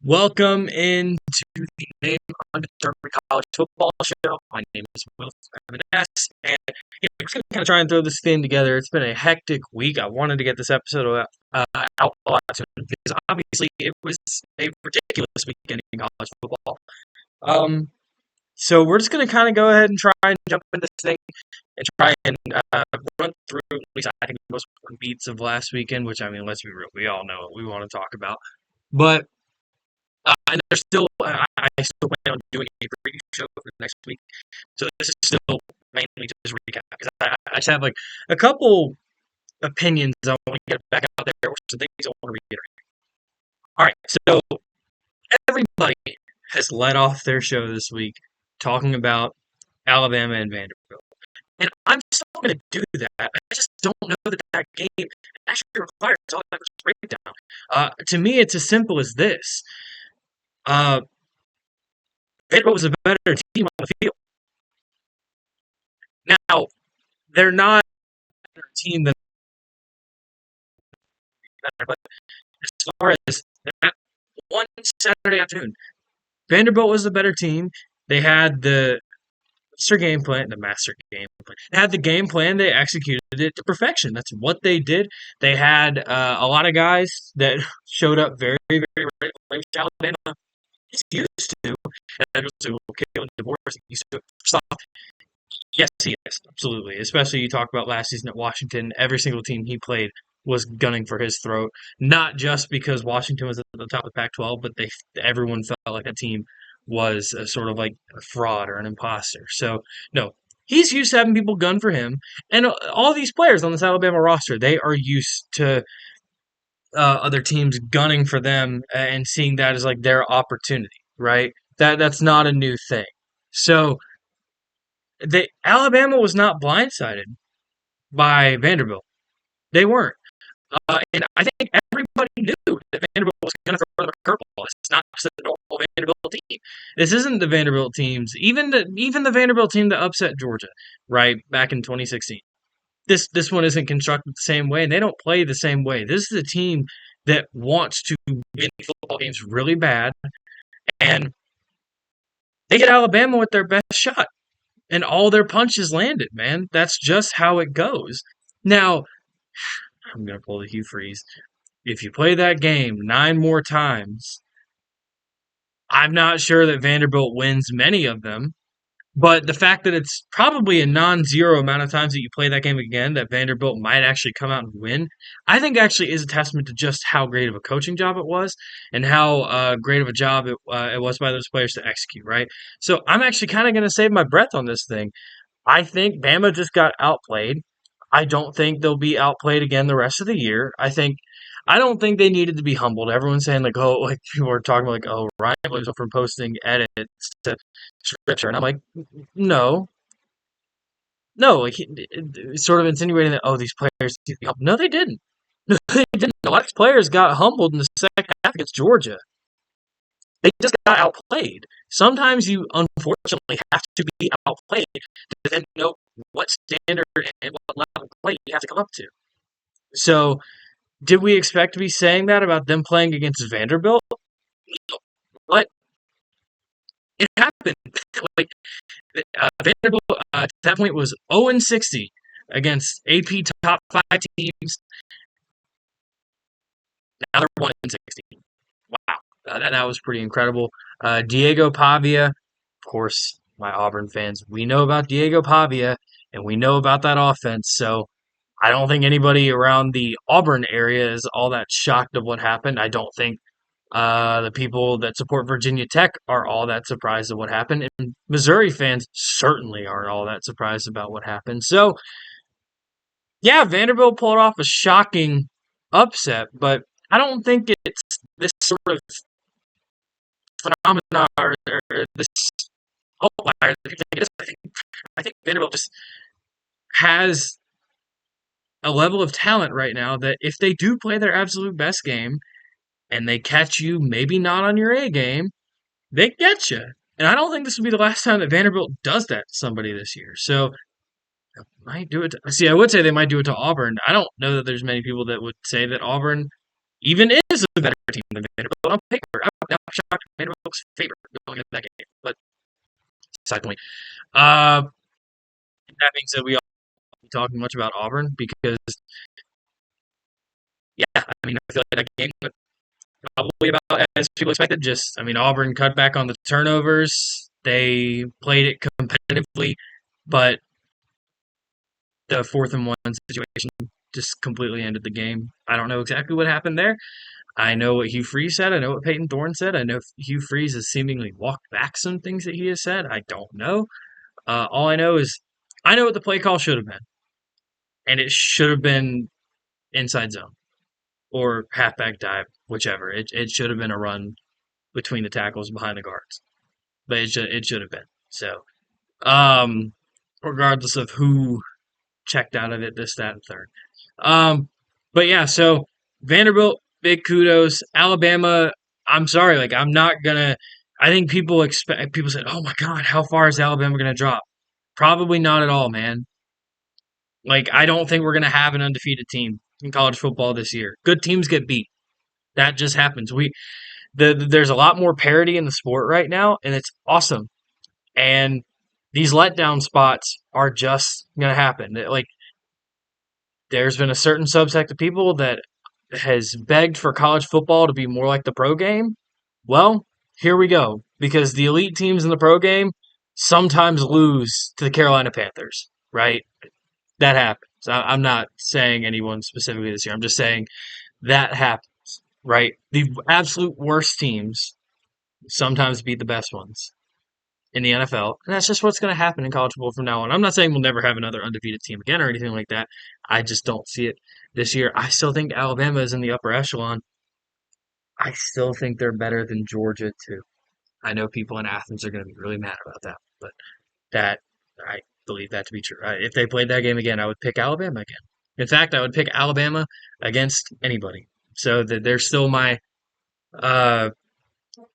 Welcome into the Name Undetermined College Football Show. My name is Will S, and we're just going to kind of try and throw this thing together. It's been a hectic week. I wanted to get this episode out a lot sooner because obviously it was a ridiculous weekend in college football. So we're just going to kind of go ahead and try and jump into this thing and try and run through at least I think the most important beats of last weekend, which, I mean, let's be real, we all know what we want to talk about. But and there's still, I still plan on doing a preview show for the next week. So this is still mainly just recap because I just have like a couple opinions I want to get back out there, or some things I want to reiterate. All right, so everybody has led off their show this week talking about Alabama and Vanderbilt, and I'm still going to do that. I just don't know that game actually requires all that breakdown. To me, it's as simple as this. Vanderbilt was a better team on the field. Now, they're not a better team than but as far as that one Saturday afternoon, Vanderbilt was the better team. They had the master game plan. They had the game plan. They executed it to perfection. That's what they did. They had a lot of guys that showed up very, very ready to play Alabama. He's used to. And Caleb DeVore, yes, he is. Absolutely. Especially you talk about last season at Washington. Every single team he played was gunning for his throat. Not just because Washington was at the top of the Pac-12, but everyone felt like that team was sort of like a fraud or an imposter. So, no, he's used to having people gun for him. And all these players on this Alabama roster, they are used to other teams gunning for them and seeing that as like their opportunity, right? That's not a new thing. So, Alabama was not blindsided by Vanderbilt. They weren't. And I think everybody knew that Vanderbilt was going to throw the curveball. It's not just the normal Vanderbilt team. This isn't the Vanderbilt teams. Even the Vanderbilt team that upset Georgia, right, back in 2016. This one isn't constructed the same way, and they don't play the same way. This is a team that wants to win football games really bad, and they get Alabama with their best shot. And all their punches landed, man. That's just how it goes. Now, I'm going to pull the Hugh Freeze. If you play that game 9 more times, I'm not sure that Vanderbilt wins many of them. But the fact that it's probably a non-zero amount of times that you play that game again that Vanderbilt might actually come out and win, I think actually is a testament to just how great of a coaching job it was and how great of a job it was by those players to execute, right? So I'm actually kind of going to save my breath on this thing. I think Bama just got outplayed. I don't think they'll be outplayed again the rest of the year. I don't think they needed to be humbled. Everyone's saying like, oh, like people are talking like, oh, Ryan was from posting edits to scripture, and I'm like, no, like sort of insinuating that these players need to be humbled. No, they didn't. No, they didn't. A lot of these players got humbled in the second half against Georgia. They just got outplayed. Sometimes you unfortunately have to be outplayed to then know what standard and what level of play you have to come up to. So, did we expect to be saying that about them playing against Vanderbilt? No. But it happened. Like Vanderbilt at that point was 0-60 against AP top 5 teams. Now they're 1-16. Wow. That was pretty incredible. Diego Pavia, of course, my Auburn fans, we know about Diego Pavia, and we know about that offense, so I don't think anybody around the Auburn area is all that shocked of what happened. I don't think the people that support Virginia Tech are all that surprised of what happened, and Missouri fans certainly aren't all that surprised about what happened. So, yeah, Vanderbilt pulled off a shocking upset, but I don't think it's this sort of phenomena or this outlier that people think it is. I think Vanderbilt just has a level of talent right now that if they do play their absolute best game and they catch you maybe not on your A game, they get you. And I don't think this will be the last time that Vanderbilt does that to somebody this year. So, might do it. I would say they might do it to Auburn. I don't know that there's many people that would say that Auburn even is a better team than Vanderbilt on paper. I'm Vanderbilt's favorite going into that game. But side point. Uh, that being said, we all be talking much about Auburn because, yeah, I mean, I feel like that game went probably about as people expected. Just, I mean, Auburn cut back on the turnovers. They played it competitively, but the 4th-and-1 situation just completely ended the game. I don't know exactly what happened there. I know what Hugh Freeze said. I know what Peyton Thorne said. I know Hugh Freeze has seemingly walked back some things that he has said. I don't know. All I know is I know what the play call should have been, and it should have been inside zone or halfback dive, whichever. It should have been a run between the tackles behind the guards, but it should have been. So, um, regardless of who checked out of it, this, that, and third. Um, but yeah, so Vanderbilt, big kudos. Alabama, I'm sorry, like I'm not gonna. I think people said, "Oh my God, how far is Alabama gonna drop?" Probably not at all, man. Like I don't think we're gonna have an undefeated team in college football this year. Good teams get beat. That just happens. There's a lot more parity in the sport right now, and it's awesome. And these letdown spots are just gonna happen. Like there's been a certain subsect of people that has begged for college football to be more like the pro game. Well, here we go. Because the elite teams in the pro game sometimes lose to the Carolina Panthers, right? That happens. I'm not saying anyone specifically this year. I'm just saying that happens, right? The absolute worst teams sometimes beat the best ones in the NFL. And that's just what's going to happen in college football from now on. I'm not saying we'll never have another undefeated team again or anything like that. I just don't see it this year. I still think Alabama is in the upper echelon. I still think they're better than Georgia, too. I know people in Athens are going to be really mad about that, but that I believe that to be true. If they played that game again, I would pick Alabama again. In fact, I would pick Alabama against anybody. So that they're still my uh,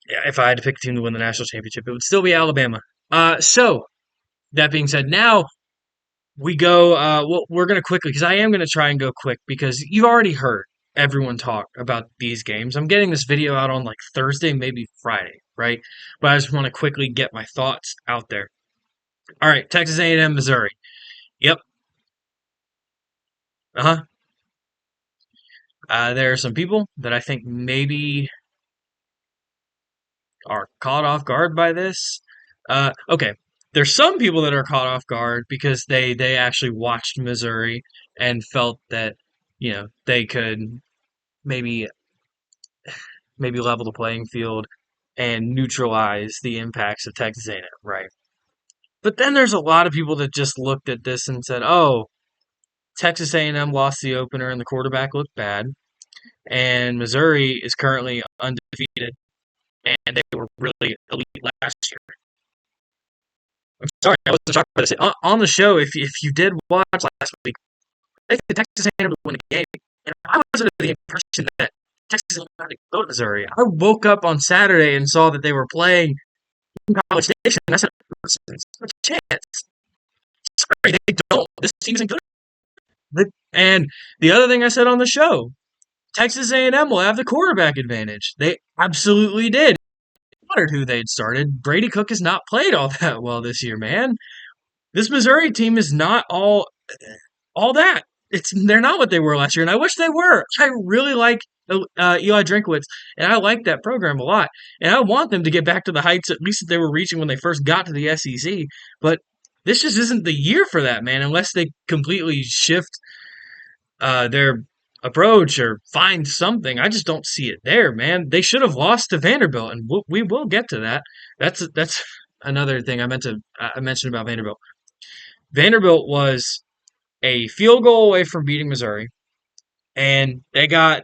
yeah, if I had to pick a team to win the national championship, it would still be Alabama. So that being said, now we go. Well, we're gonna quickly because I am gonna try and go quick because you've already heard everyone talk about these games. I'm getting this video out on like Thursday, maybe Friday, right? But I just want to quickly get my thoughts out there. All right, Texas A&M, Missouri. Yep. Uh-huh. There are some people that I think maybe are caught off guard by this. Okay, there's some people that are caught off guard because they actually watched Missouri and felt that they could maybe level the playing field and neutralize the impacts of Texas A&M, right? But then there's a lot of people that just looked at this and said, "Oh, Texas A&M lost the opener and the quarterback looked bad, and Missouri is currently undefeated and they were really elite last year." I'm sorry, I wasn't shocked by this. On the show, if you did watch last week, I think the Texas A&M would win the game, and I was under the impression that Texas A&M had to go to Missouri. I woke up on Saturday and saw that they were playing in College Station, and I said, "There's no chance." Sorry, they don't. This team isn't good. And the other thing I said on the show, Texas A&M will have the quarterback advantage. They absolutely did. Wondered who they'd started. Brady Cook has not played all that well this year, man. This Missouri team is not all that. They're not what they were last year, and I wish they were. I really like Eli Drinkwitz, and I like that program a lot, and I want them to get back to the heights at least that they were reaching when they first got to the SEC. But this just isn't the year for that, man. Unless they completely shift their approach or find something. I just don't see it there, man. They should have lost to Vanderbilt, and we will get to that. That's another thing I mentioned about Vanderbilt. Vanderbilt was a field goal away from beating Missouri, and they got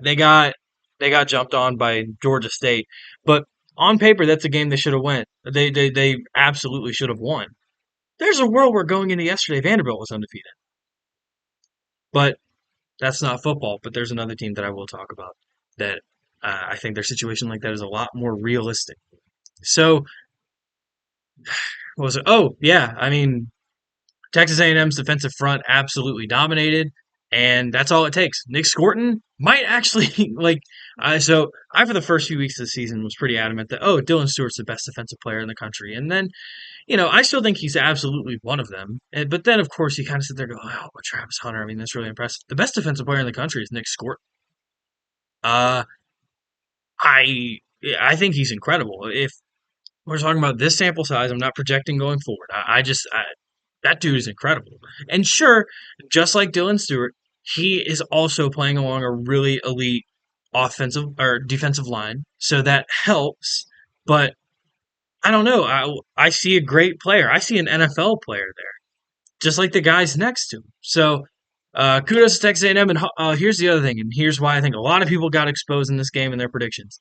jumped on by Georgia State. But on paper, that's a game they should have won. They absolutely should have won. There's a world where going into yesterday, Vanderbilt was undefeated, but that's not football. But there's another team that I will talk about that I think their situation like that is a lot more realistic. So, what was it? Oh, yeah. I mean, Texas A&M's defensive front absolutely dominated. And that's all it takes. Nick Scorton might actually like. So I, for the first few weeks of the season, was pretty adamant that Dylan Stewart's the best defensive player in the country, and then I still think he's absolutely one of them. But then, of course, you kind of sit there and go, oh, Travis Hunter. I mean, that's really impressive. The best defensive player in the country is Nick Scorton. Uh, I I think he's incredible. If we're talking about this sample size, I'm not projecting going forward. That dude is incredible. And sure, just like Dylan Stewart, he is also playing along a really elite offensive or defensive line, so that helps. But I don't know. I see a great player. I see an NFL player there, just like the guys next to him. So kudos to Texas A&M. And here's the other thing, and here's why I think a lot of people got exposed in this game in their predictions.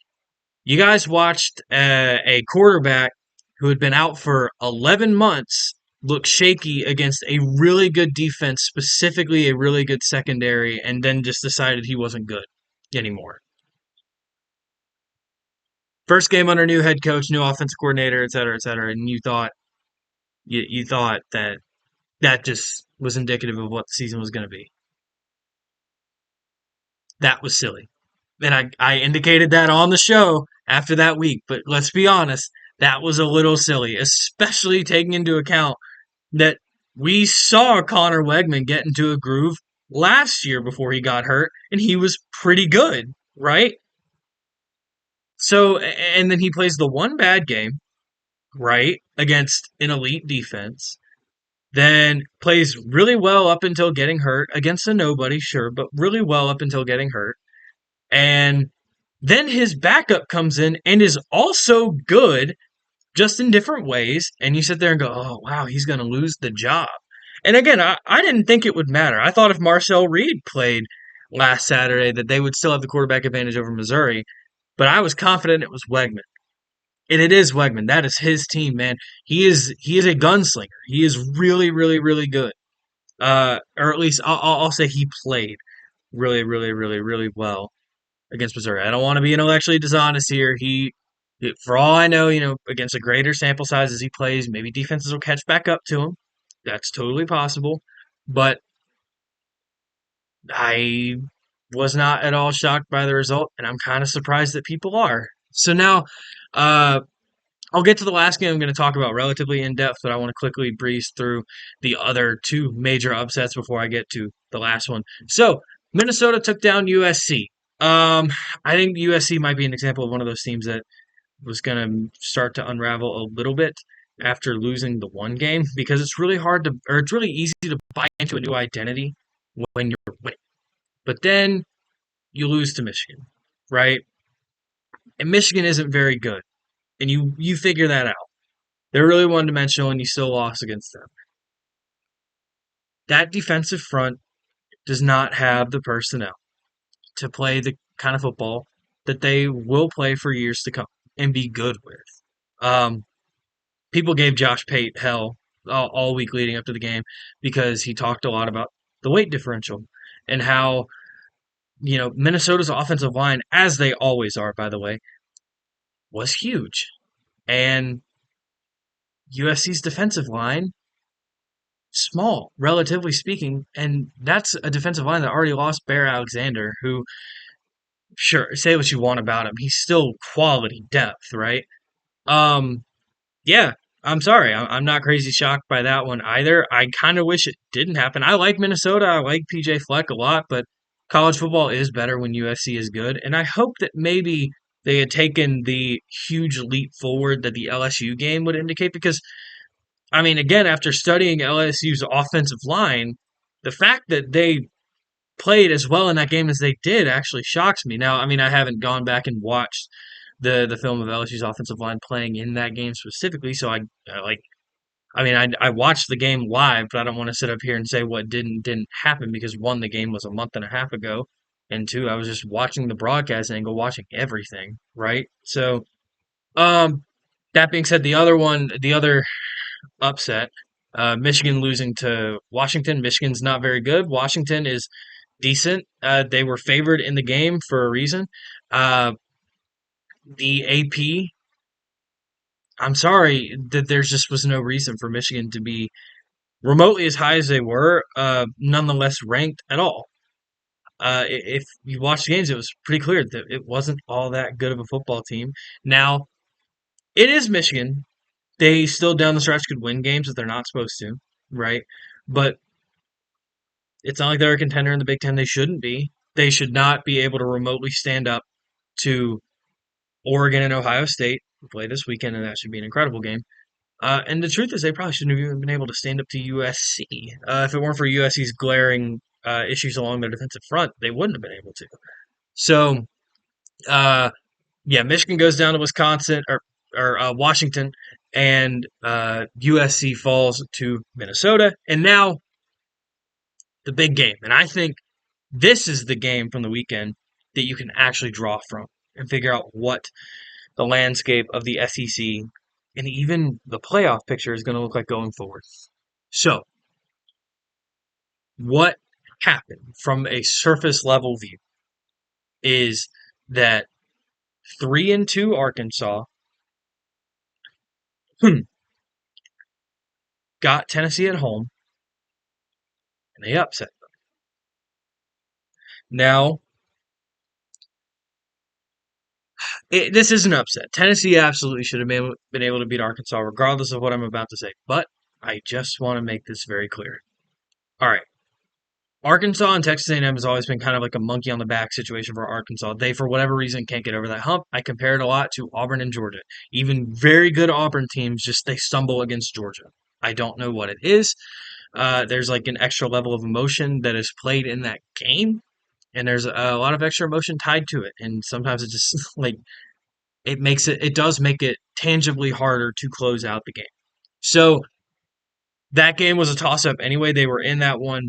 You guys watched a quarterback who had been out for 11 months look shaky against a really good defense, specifically a really good secondary, and then just decided he wasn't good anymore. First game under new head coach, new offensive coordinator, et cetera, and you thought that that just was indicative of what the season was going to be. That was silly. And I indicated that on the show after that week, but let's be honest, that was a little silly, especially taking into account that we saw Connor Wegman get into a groove last year before he got hurt, and he was pretty good, right? So, and then he plays the one bad game, right, against an elite defense, then plays really well up until getting hurt against a nobody, sure, but really well up until getting hurt. And then his backup comes in and is also good, just in different ways. And you sit there and go, oh, wow, he's going to lose the job. And again, I didn't think it would matter. I thought if Marcel Reed played last Saturday that they would still have the quarterback advantage over Missouri. But I was confident it was Wegman. And it is Wegman. That is his team, man. He is a gunslinger. He is really, really, really good. Or at least I'll say he played really, really, really, really well against Missouri. I don't want to be intellectually dishonest here. For all I know, against a greater sample size as he plays, maybe defenses will catch back up to him. That's totally possible. But I was not at all shocked by the result, and I'm kind of surprised that people are. So now, uh, I'll get to the last game I'm going to talk about relatively in depth, but I want to quickly breeze through the other two major upsets before I get to the last one. So, Minnesota took down USC. I think USC might be an example of one of those teams that was going to start to unravel a little bit after losing the one game because it's really it's really easy to buy into a new identity when you're winning. But then you lose to Michigan, right? And Michigan isn't very good. And you figure that out. They're really one-dimensional, and you still lost against them. That defensive front does not have the personnel to play the kind of football that they will play for years to come and be good with. People gave Josh Pate hell all week leading up to the game because he talked a lot about the weight differential and how, Minnesota's offensive line, as they always are, by the way, was huge. And USC's defensive line, small, relatively speaking, and that's a defensive line that already lost Bear Alexander, who, sure, say what you want about him, he's still quality depth, right? Yeah, I'm sorry, I'm not crazy shocked by that one either. I kind of wish it didn't happen. I like Minnesota, I like PJ Fleck a lot, but college football is better when USC is good, and I hope that maybe they had taken the huge leap forward that the LSU game would indicate because I mean, again, after studying LSU's offensive line, the fact that they played as well in that game as they did actually shocks me. Now, I mean, I haven't gone back and watched the film of LSU's offensive line playing in that game specifically, so I watched the game live, but I don't want to sit up here and say what didn't happen because one, the game was a month and a half ago, and two, I was just watching the broadcast angle, watching everything, right? So, that being said, the other upset. Michigan losing to Washington. Michigan's not very good. Washington is decent. They were favored in the game for a reason. The AP, I'm sorry that there just was no reason for Michigan to be remotely as high as they were, nonetheless ranked at all. If you watch the games, it was pretty clear that it wasn't all that good of a football team. Now, it is Michigan. They still down the stretch could win games that they're not supposed to, right? But it's not like they're a contender in the Big Ten. They shouldn't be. They should not be able to remotely stand up to Oregon and Ohio State, who play this weekend, and that should be an incredible game. And the truth is, they probably shouldn't have even been able to stand up to USC. If it weren't for USC's glaring issues along their defensive front, they wouldn't have been able to. So, uh, yeah, Michigan goes down to Wisconsin or Washington, and USC falls to Minnesota. And now the big game. And I think this is the game from the weekend that you can actually draw from and figure out what the landscape of the SEC and even the playoff picture is going to look like going forward. So, what happened from a surface level view is that 3-2 Arkansas got Tennessee at home and they upset them. Now, this is an upset. Tennessee absolutely should have been able to beat Arkansas, regardless of what I'm about to say. But I just want to make this very clear. All right. Arkansas and Texas A&M has always been kind of like a monkey on the back situation for Arkansas. They, for whatever reason, can't get over that hump. I compare it a lot to Auburn and Georgia. Even very good Auburn teams, just they stumble against Georgia. I don't know what it is. There's like an extra level of emotion that is played in that game, and there's a lot of extra emotion tied to it. And sometimes it just like it does make it tangibly harder to close out the game. So that game was a toss-up anyway. They were in that one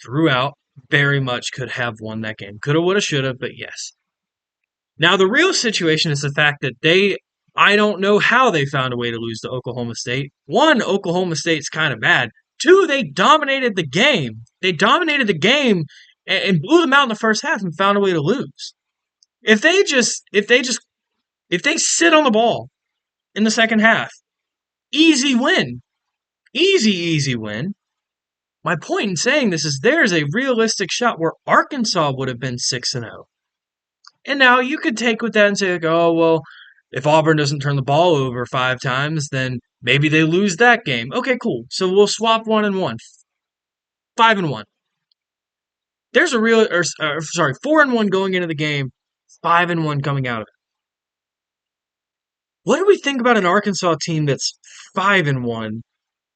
throughout. Very much could have won that game. Coulda, woulda, shoulda, but yes. Now, the real situation is the fact that I don't know how they found a way to lose to Oklahoma State. One, Oklahoma State's kind of bad. Two, they dominated the game. They dominated the game and blew them out in the first half and found a way to lose. If they sit on the ball in the second half, easy win. Easy win. My point in saying this is there's a realistic shot where Arkansas would have been 6-0. And now you could take with that and say, like, oh, well, if Auburn doesn't turn the ball over 5 times, then maybe they lose that game. Okay, cool. So we'll swap 1-1. 5-1. There's a 4-1 going into the game, 5-1 coming out of it. What do we think about an Arkansas team that's 5-1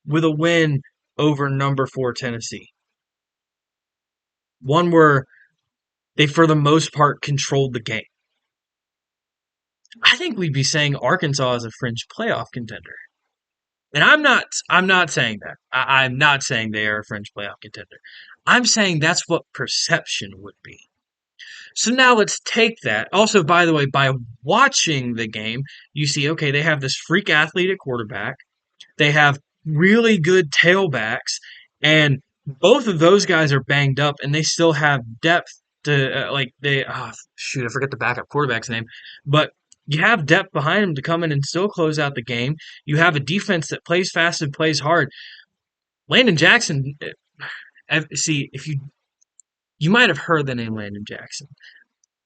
with a win over number 4 Tennessee? One where they, for the most part, controlled the game. I think we'd be saying Arkansas is a fringe playoff contender. And I'm not saying that. I'm not saying they are a fringe playoff contender. I'm saying that's what perception would be. So now let's take that. Also, by the way, by watching the game, you see, okay, they have this freak athlete at quarterback. They have really good tailbacks, and both of those guys are banged up, and they still have depth to I forget the backup quarterback's name, but you have depth behind them to come in and still close out the game. You have a defense that plays fast and plays hard. Landon Jackson, see, if you might have heard the name Landon Jackson,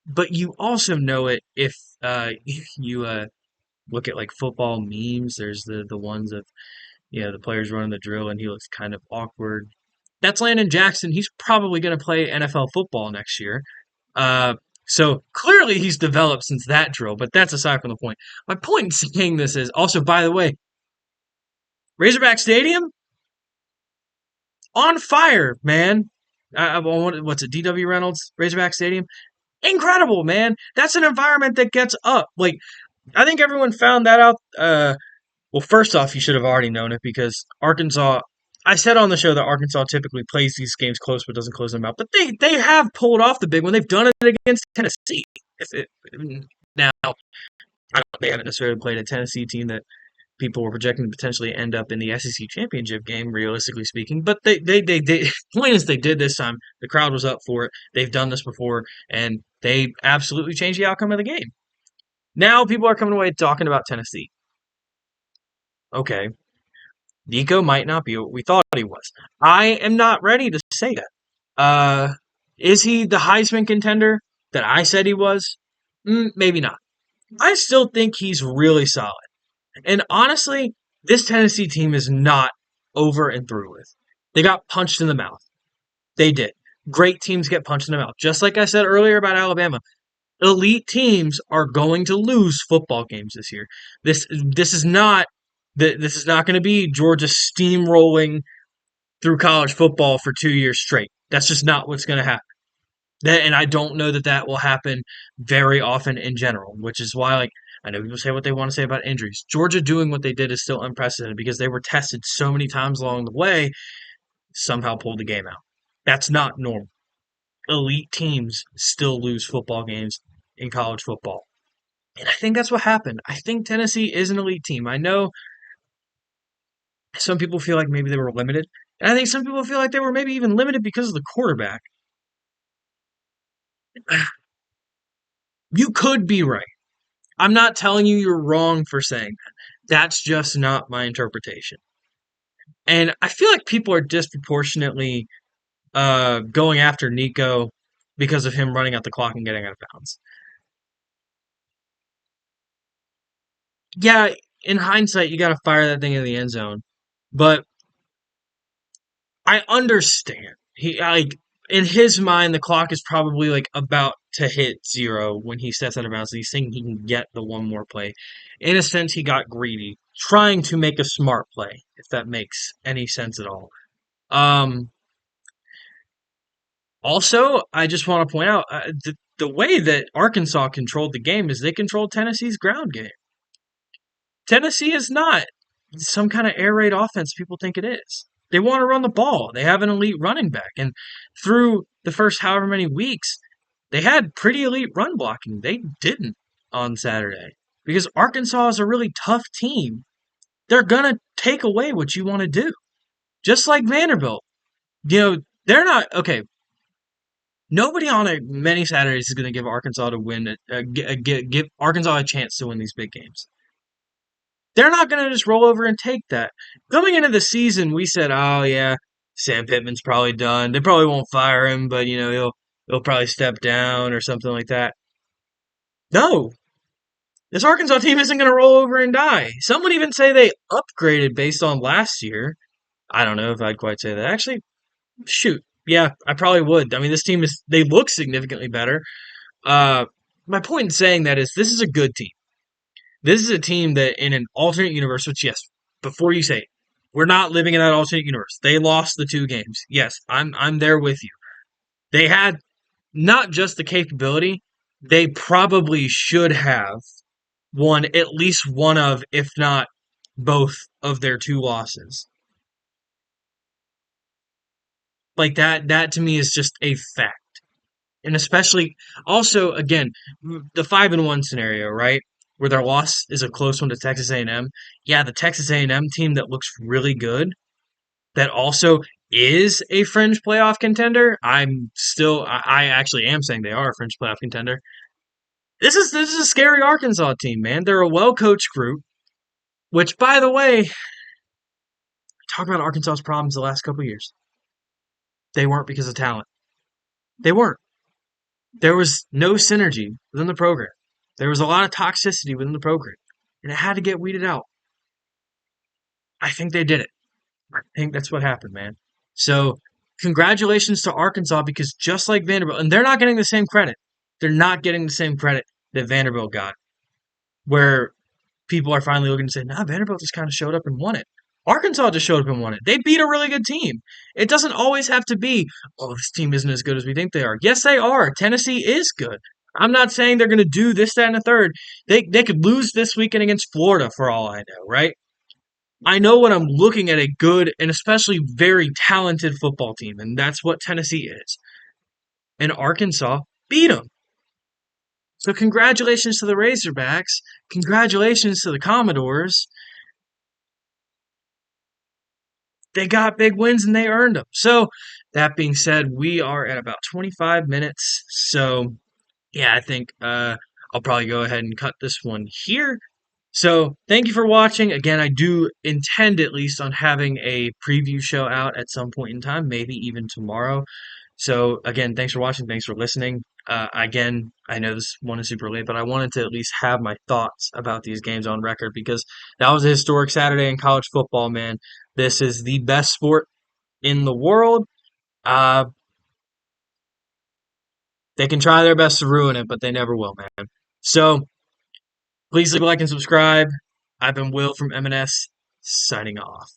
but you also know it if you look at like football memes. There's the ones of the players running the drill and he looks kind of awkward. That's Landon Jackson. He's probably going to play NFL football next year. So clearly he's developed since that drill, but that's aside from the point. My point in saying this is also, by the way, Razorback Stadium on fire, man. What's it? DW Reynolds Razorback Stadium, incredible, man. That's an environment that gets up. Like I think everyone found that out. Well, first off, you should have already known it because Arkansas. I said on the show that Arkansas typically plays these games close but doesn't close them out. But they have pulled off the big one. They've done it against Tennessee. Now, they haven't necessarily played a Tennessee team that people were projecting to potentially end up in the SEC championship game, realistically speaking. But they point is they did this time. The crowd was up for it. They've done this before, and they absolutely changed the outcome of the game. Now people are coming away talking about Tennessee. Okay. Nico might not be what we thought he was. I am not ready to say that. Is he the Heisman contender that I said he was? Maybe not. I still think he's really solid. And honestly, this Tennessee team is not over and through with. They got punched in the mouth. They did. Great teams get punched in the mouth. Just like I said earlier about Alabama, elite teams are going to lose football games this year. This is not this is not going to be Georgia steamrolling through college football for 2 years straight. That's just not what's going to happen. And I don't know that that will happen very often in general, which is why, like, I know people say what they want to say about injuries. Georgia doing what they did is still unprecedented because they were tested so many times along the way, somehow pulled the game out. That's not normal. Elite teams still lose football games in college football. And I think that's what happened. I think Tennessee is an elite team. I know some people feel like maybe they were limited. And I think some people feel like they were maybe even limited because of the quarterback. You could be right. I'm not telling you you're wrong for saying that. That's just not my interpretation. And I feel like people are disproportionately going after Nico because of him running out the clock and getting out of bounds. Yeah, in hindsight, you got to fire that thing in the end zone. But I understand. He like in his mind, the clock is probably like about to hit zero when he steps out of bounds. He's thinking he can get the one more play. In a sense, he got greedy, trying to make a smart play, if that makes any sense at all. Um, Also, I just want to point out the way that Arkansas controlled the game is they controlled Tennessee's ground game. Tennessee is not some kind of air raid offense people think it is. They want to run the ball. They have an elite running back. And through the first however many weeks, they had pretty elite run blocking. They didn't on Saturday because Arkansas is a really tough team. They're going to take away what you want to do. Just like Vanderbilt. You know, they're not, okay, nobody on many Saturdays is going to give Arkansas to win, give Arkansas a chance to win these big games. They're not going to just roll over and take that. Coming into the season, we said, "Oh yeah, Sam Pittman's probably done. They probably won't fire him, but you know he'll probably step down or something like that." No, this Arkansas team isn't going to roll over and die. Some would even say they upgraded based on last year. I don't know if I'd quite say that. Actually, shoot, yeah, I probably would. I mean, this team they look significantly better. Uh, my point in saying that is this is a good team. This is a team that in an alternate universe, which yes, before you say it, we're not living in that alternate universe. They lost the 2 games. Yes, I'm there with you. They had not just the capability, they probably should have won at least one of, if not both of their 2 losses. Like that to me is just a fact. And especially also again the 5-1 scenario, right? Where their loss is a close one to Texas A&M. Yeah, the Texas A&M team that looks really good, that also is a fringe playoff contender. I actually am saying they are a fringe playoff contender. This is a scary Arkansas team, man. They're a well coached group. Which, by the way, talk about Arkansas's problems the last couple of years. They weren't because of talent. They weren't. There was no synergy within the program. There was a lot of toxicity within the program, and it had to get weeded out. I think they did it. I think that's what happened, man. So, congratulations to Arkansas because just like Vanderbilt, and they're not getting the same credit. They're not getting the same credit that Vanderbilt got, where people are finally looking to say, nah, Vanderbilt just kind of showed up and won it. Arkansas just showed up and won it. They beat a really good team. It doesn't always have to be, oh, this team isn't as good as we think they are. Yes, they are. Tennessee is good. I'm not saying they're going to do this, that, and the third. They could lose this weekend against Florida for all I know, right? I know when I'm looking at a good and especially very talented football team, and that's what Tennessee is. And Arkansas beat them. So congratulations to the Razorbacks. Congratulations to the Commodores. They got big wins and they earned them. So that being said, we are at about 25 minutes. So yeah, I think I'll probably go ahead and cut this one here. So thank you for watching. Again, I do intend at least on having a preview show out at some point in time, maybe even tomorrow. So again, thanks for watching. Thanks for listening. Again, I know this one is super late, but I wanted to at least have my thoughts about these games on record because that was a historic Saturday in college football, man. This is the best sport in the world. Uh, they can try their best to ruin it, but they never will, man. So please leave a like and subscribe. I've been Will from M&S, signing off.